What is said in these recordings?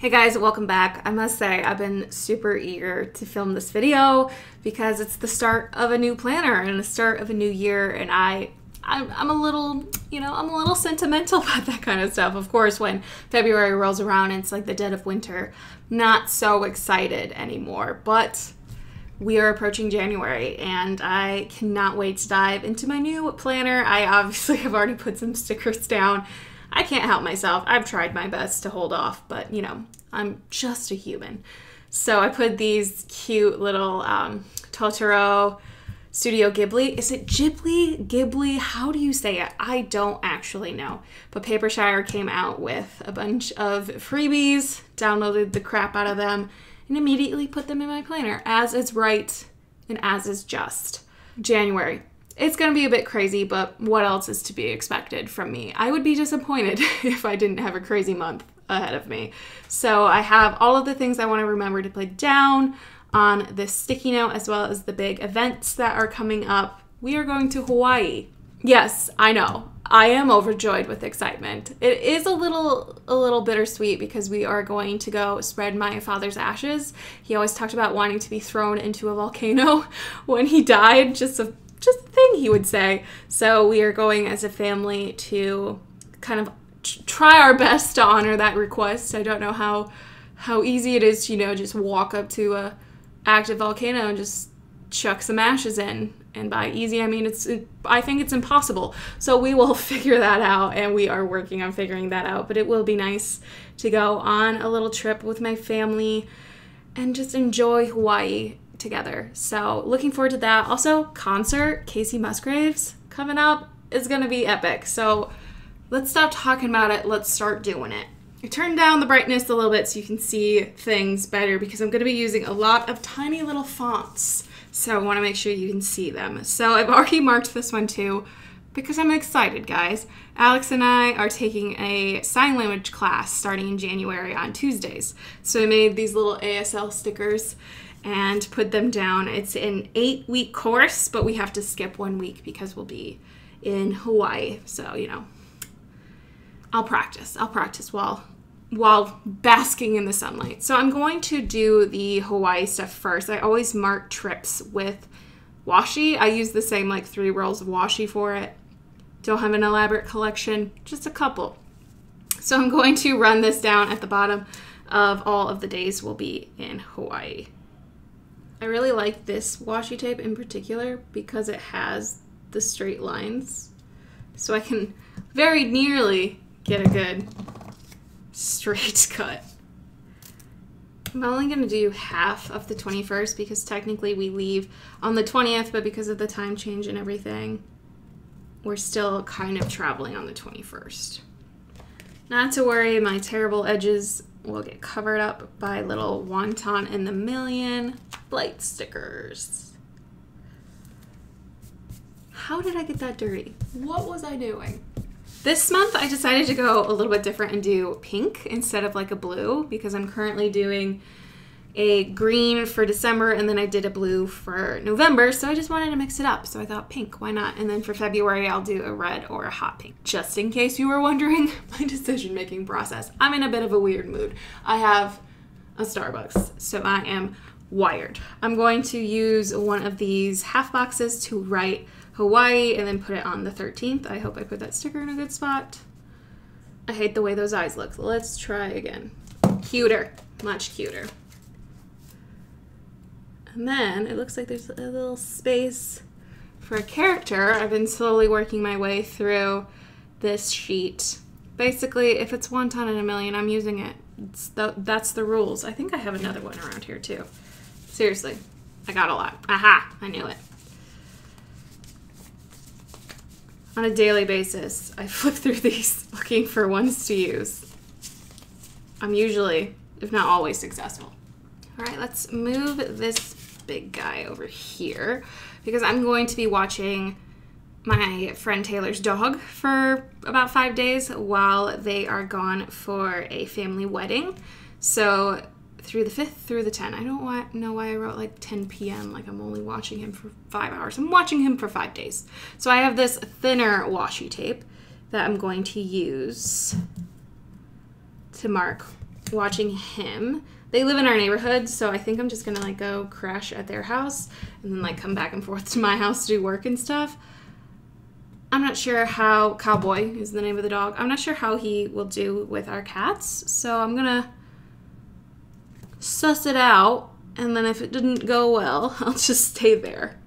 Hey guys, welcome back. I must say I've been super eager to film this video because it's the start of a new planner and the start of a new year, and I'm a little, I'm a little sentimental about that kind of stuff. Of course, when February rolls around and it's like the dead of winter, not so excited anymore, but we are approaching January and I cannot wait to dive into my new planner. I obviously have already put some stickers down. I can't help myself. I've tried my best to hold off, but I'm just a human. So I put these cute little Totoro Studio Ghibli. Is it Ghibli? Ghibli? How do you say it? I don't actually know. But Papershire came out with a bunch of freebies, downloaded the crap out of them, and immediately put them in my planner, as is right and as is just. January. It's going to be a bit crazy, but what else is to be expected from me? I would be disappointed if I didn't have a crazy month ahead of me. So I have all of the things I want to remember to put down on this sticky note, as well as the big events that are coming up. We are going to Hawaii. Yes, I know. I am overjoyed with excitement. It is a little bittersweet because we are going to go spread my father's ashes. He always talked about wanting to be thrown into a volcano when he died, just a thing he would say. So we are going as a family to kind of try our best to honor that request. I don't know how easy it is to, just walk up to a active volcano and just chuck some ashes in. And by easy, I mean I think it's impossible. So we will figure that out, and we are working on figuring that out. But it will be nice to go on a little trip with my family and just enjoy Hawaii together. So looking forward to that. Also, concert, Casey Musgraves coming up is going to be epic. So let's stop talking about it. Let's start doing it. I turned down the brightness a little bit so you can see things better because I'm going to be using a lot of tiny little fonts. So I want to make sure you can see them. So I've already marked this one too because I'm excited, guys. Alex and I are taking a sign language class starting in January on Tuesdays. So I made these little ASL stickers and put them down. It's an 8-week course, but we have to skip 1 week because we'll be in Hawaii. So, I'll practice while basking in the sunlight. So I'm going to do the Hawaii stuff first. I always mark trips with washi. I use the same 3 rolls of washi for it. Don't have an elaborate collection, just a couple. So I'm going to run this down at the bottom of all of the days we'll be in Hawaii. I really like this washi tape in particular because it has the straight lines. So I can very nearly get a good straight cut. I'm only going to do half of the 21st because technically we leave on the 20th, but because of the time change and everything, we're still kind of traveling on the 21st. Not to worry, my terrible edges will get covered up by little Wonton in the Million blight stickers. How did I get that dirty? What was I doing? This month I decided to go a little bit different and do pink instead of a blue because I'm currently doing a green for December and then I did a blue for November, so I just wanted to mix it up. So I thought pink, why not? And then for February I'll do a red or a hot pink. Just in case you were wondering my decision-making process. I'm in a bit of a weird mood. I have a Starbucks, so I am wired. I'm going to use one of these half boxes to write Hawaii and then put it on the 13th. I hope I put that sticker in a good spot. I hate the way those eyes look. Let's try again. Cuter, much cuter. And then it looks like there's a little space for a character. I've been slowly working my way through this sheet. Basically, if it's Wonton in a Million, I'm using it. That's the rules. I think I have another one around here too. Seriously, I got a lot. Aha, I knew it. On a daily basis, I flip through these looking for ones to use. I'm usually, if not always, successful. All right, let's move this big guy over here because I'm going to be watching my friend Taylor's dog for about 5 days while they are gone for a family wedding. So through the 5th through the 10th. I don't know why I wrote 10 p.m. I'm only watching him for 5 hours. I'm watching him for 5 days. So I have this thinner washi tape that I'm going to use to mark watching him. They live in our neighborhood, so I think I'm just gonna like go crash at their house and then like come back and forth to my house to do work and stuff. I'm not sure how, Cowboy is the name of the dog. I'm not sure how he will do with our cats, so I'm gonna suss it out, and then if it didn't go well, I'll just stay there.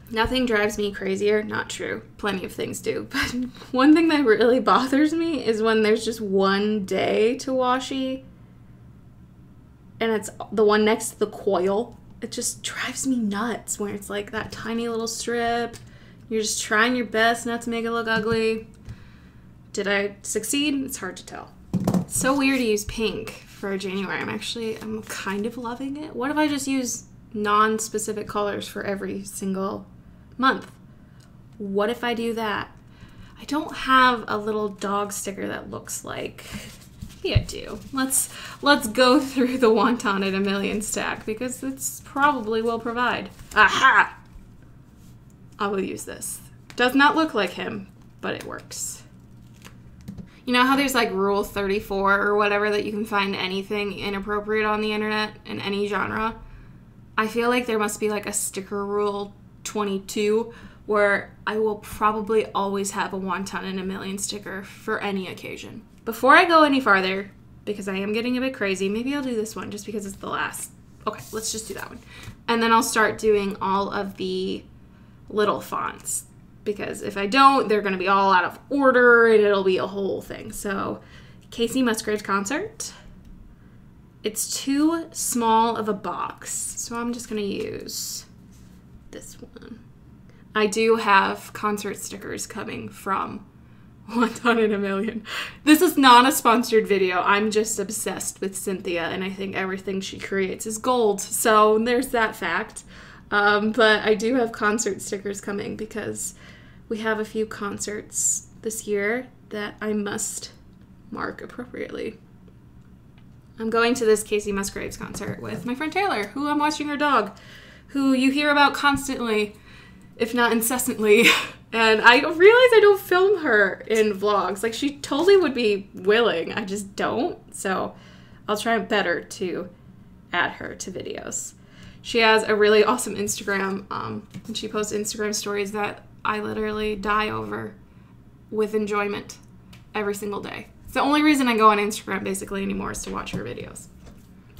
Nothing drives me crazier. Not true. Plenty of things do. But one thing that really bothers me is when there's just one day to washi, and it's the one next to the coil. It just drives me nuts where it's like that tiny little strip. You're just trying your best not to make it look ugly. Did I succeed? It's hard to tell. It's so weird to use pink for January. I'm kind of loving it. What if I just use non-specific colors for every single month? What if I do that? I don't have a little dog sticker that looks like... Yeah, I do. Let's go through the Wonton in a Million stack because it's probably will provide. Aha! I will use this. Does not look like him, but it works. You know how there's like Rule 34 or whatever that you can find anything inappropriate on the internet in any genre? I feel like there must be like a sticker rule 22 where I will probably always have a Wonton in a Million sticker for any occasion. Before I go any farther, because I am getting a bit crazy, maybe I'll do this one just because it's the last. Okay, let's just do that one. And then I'll start doing all of the little fonts, because if I don't, they're going to be all out of order and it'll be a whole thing. So, Casey Musgraves concert. It's too small of a box, so I'm just going to use this one. I do have concert stickers coming from Wonton in a Million. This is not a sponsored video. I'm just obsessed with Cynthia, and I think everything she creates is gold. So there's that fact. But I do have concert stickers coming because we have a few concerts this year that I must mark appropriately. I'm going to this Casey Musgraves concert with my friend Taylor, who I'm watching her dog, who you hear about constantly, if not incessantly. And I realize I don't film her in vlogs. Like, she totally would be willing. I just don't. So I'll try better to add her to videos. She has a really awesome Instagram, and she posts Instagram stories that I literally die over with enjoyment every single day. It's the only reason I go on Instagram basically anymore is to watch her videos.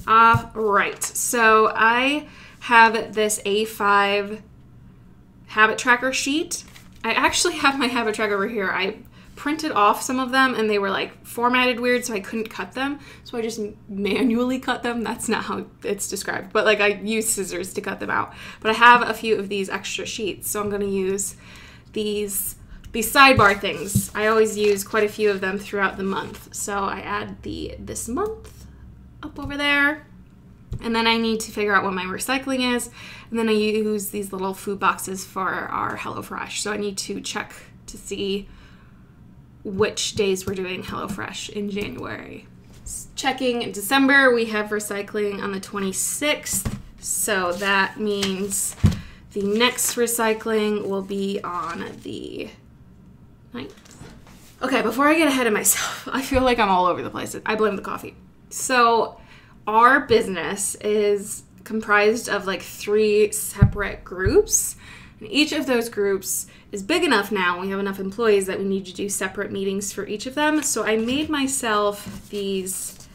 Right, so I have this A5 habit tracker sheet. I actually have my habit tracker over here. I printed off some of them and they were like formatted weird, so I couldn't cut them. So I just manually cut them. That's not how it's described, but like I use scissors to cut them out. But I have a few of these extra sheets, so I'm gonna use these sidebar things. I always use quite a few of them throughout the month. So I add this month up over there. And then I need to figure out what my recycling is. And then I use these little food boxes for our HelloFresh. So I need to check to see which days we're doing HelloFresh in January. Checking in December, we have recycling on the 26th. So that means the next recycling will be on the 9th. Okay, before I get ahead of myself, I feel like I'm all over the place. I blame the coffee. So our business is comprised of like 3 separate groups. And each of those groups is big enough now, we have enough employees that we need to do separate meetings for each of them. So I made myself these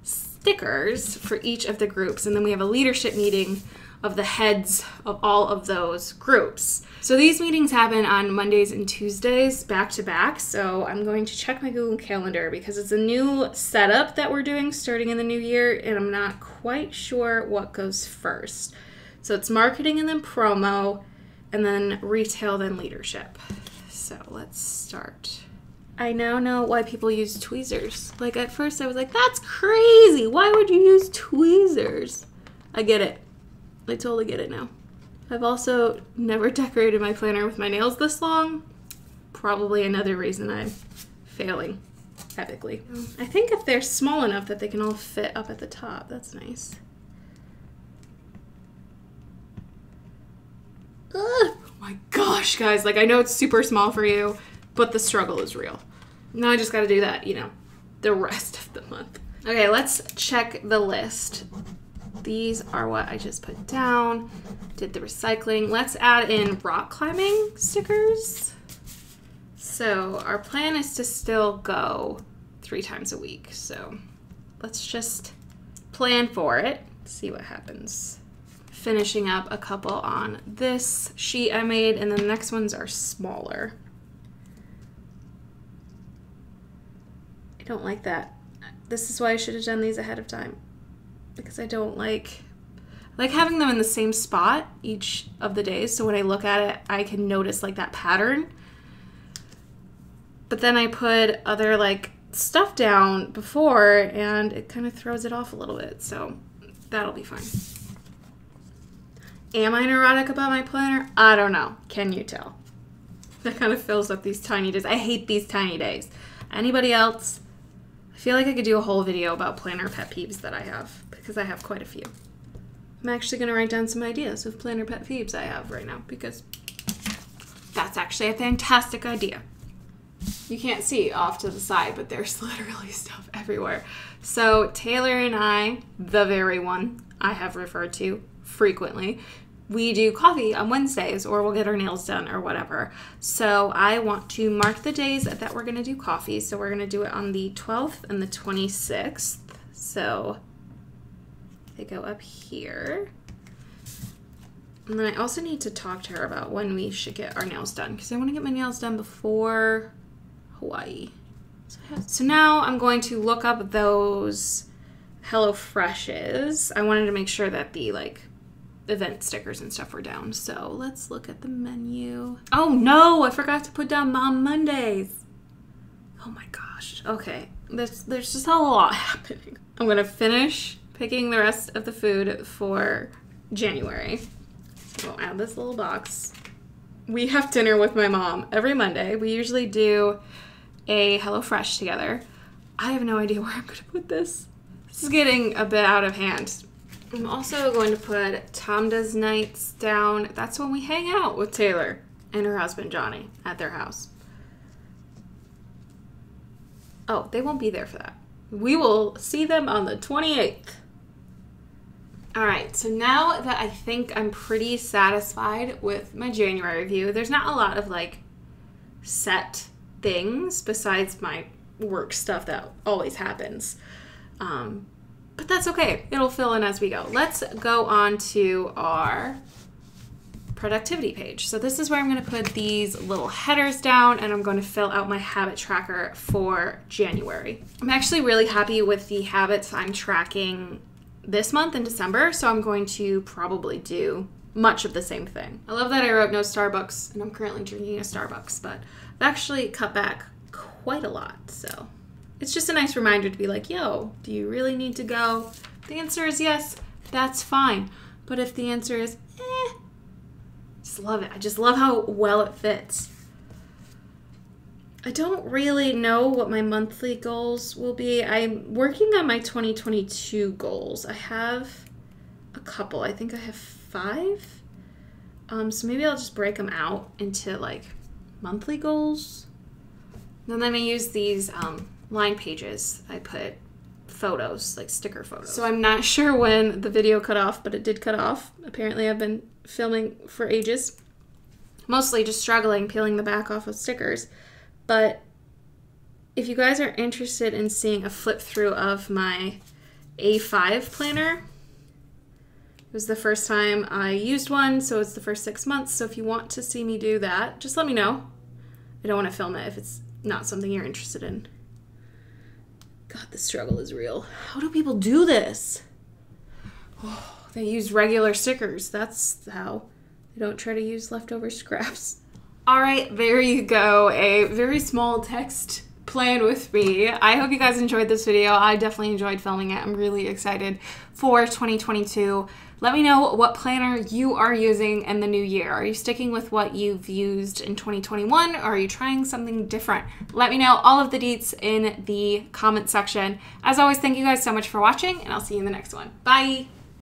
stickers for each of the groups, and then we have a leadership meeting of the heads of all of those groups. So these meetings happen on Mondays and Tuesdays back to back. So I'm going to check my Google Calendar because it's a new setup that we're doing starting in the new year, and I'm not quite sure what goes first. So it's marketing and then promo, and then retail, then leadership. So let's start. I now know why people use tweezers. Like at first I was like, that's crazy. Why would you use tweezers? I get it. I totally get it now. I've also never decorated my planner with my nails this long. Probably another reason I'm failing epically. I think if they're small enough that they can all fit up at the top, that's nice. Ugh. Oh my gosh, guys. Like, I know it's super small for you, but the struggle is real. Now I just gotta do that, you know, the rest of the month. Okay, let's check the list. These are what I just put down. Did the recycling. Let's add in rock climbing stickers. So our plan is to still go 3 times a week. So let's just plan for it, see what happens. Finishing up a couple on this sheet I made, and then the next ones are smaller. I don't like that. This is why I should have done these ahead of time, because I don't like having them in the same spot each of the days, so when I look at it I can notice like that pattern. But then I put other like stuff down before and it kind of throws it off a little bit, so that'll be fine. Am I neurotic about my planner? I don't know. Can you tell? That kind of fills up these tiny days. I hate these tiny days. Anybody else? I feel like I could do a whole video about planner pet peeves that I have, because I have quite a few. I'm actually going to write down some ideas of planner pet peeves I have right now, because that's actually a fantastic idea. You can't see off to the side, but there's literally stuff everywhere. So Taylor and I, the very one I have referred to frequently, we do coffee on Wednesdays, or we'll get our nails done or whatever. So I want to mark the days that we're going to do coffee. So we're going to do it on the 12th and the 26th. So they go up here. And then I also need to talk to her about when we should get our nails done, because I want to get my nails done before Hawaii. So now I'm going to look up those HelloFreshes. I wanted to make sure that the like event stickers and stuff were down. So let's look at the menu. Oh no, I forgot to put down Mom Mondays. Oh my gosh. Okay, there's just a lot happening. I'm gonna finish picking the rest of the food for January. So I'll add this little box. We have dinner with my mom every Monday. We usually do a HelloFresh together. I have no idea where I'm gonna put this. This is getting a bit out of hand. I'm also going to put Tom Does Nights down. That's when we hang out with Taylor and her husband Johnny at their house. Oh, they won't be there for that. We will see them on the 28th. All right, so now that I think I'm pretty satisfied with my January review, there's not a lot of like set things besides my work stuff that always happens. But that's okay. It'll fill in as we go. Let's go on to our productivity page. So this is where I'm going to put these little headers down, and I'm going to fill out my habit tracker for January. I'm actually really happy with the habits I'm tracking this month in December, so I'm going to probably do much of the same thing. I love that I wrote no Starbucks, and I'm currently drinking a Starbucks, but I've actually cut back quite a lot, so it's just a nice reminder to be like, yo, do you really need to go? If the answer is yes, that's fine. But if the answer is, just love it. I just love how well it fits. I don't really know what my monthly goals will be. I'm working on my 2022 goals. I have a couple. I think I have 5. So maybe I'll just break them out into like monthly goals. And then I use these line pages. I put photos, like sticker photos. So I'm not sure when the video cut off, but it did cut off. Apparently I've been filming for ages. Mostly just struggling peeling the back off of stickers. But if you guys are interested in seeing a flip through of my A5 planner, it was the first time I used one, so it's the first 6 months. So if you want to see me do that, just let me know. I don't want to film it if it's not something you're interested in. God, the struggle is real. How do people do this? Oh, they use regular stickers. That's how. They don't try to use leftover scraps. All right, there you go. A very small text plan with me. I hope you guys enjoyed this video. I definitely enjoyed filming it. I'm really excited for 2022. Let me know what planner you are using in the new year. Are you sticking with what you've used in 2021, or are you trying something different? Let me know all of the deets in the comment section. As always, thank you guys so much for watching, and I'll see you in the next one. Bye!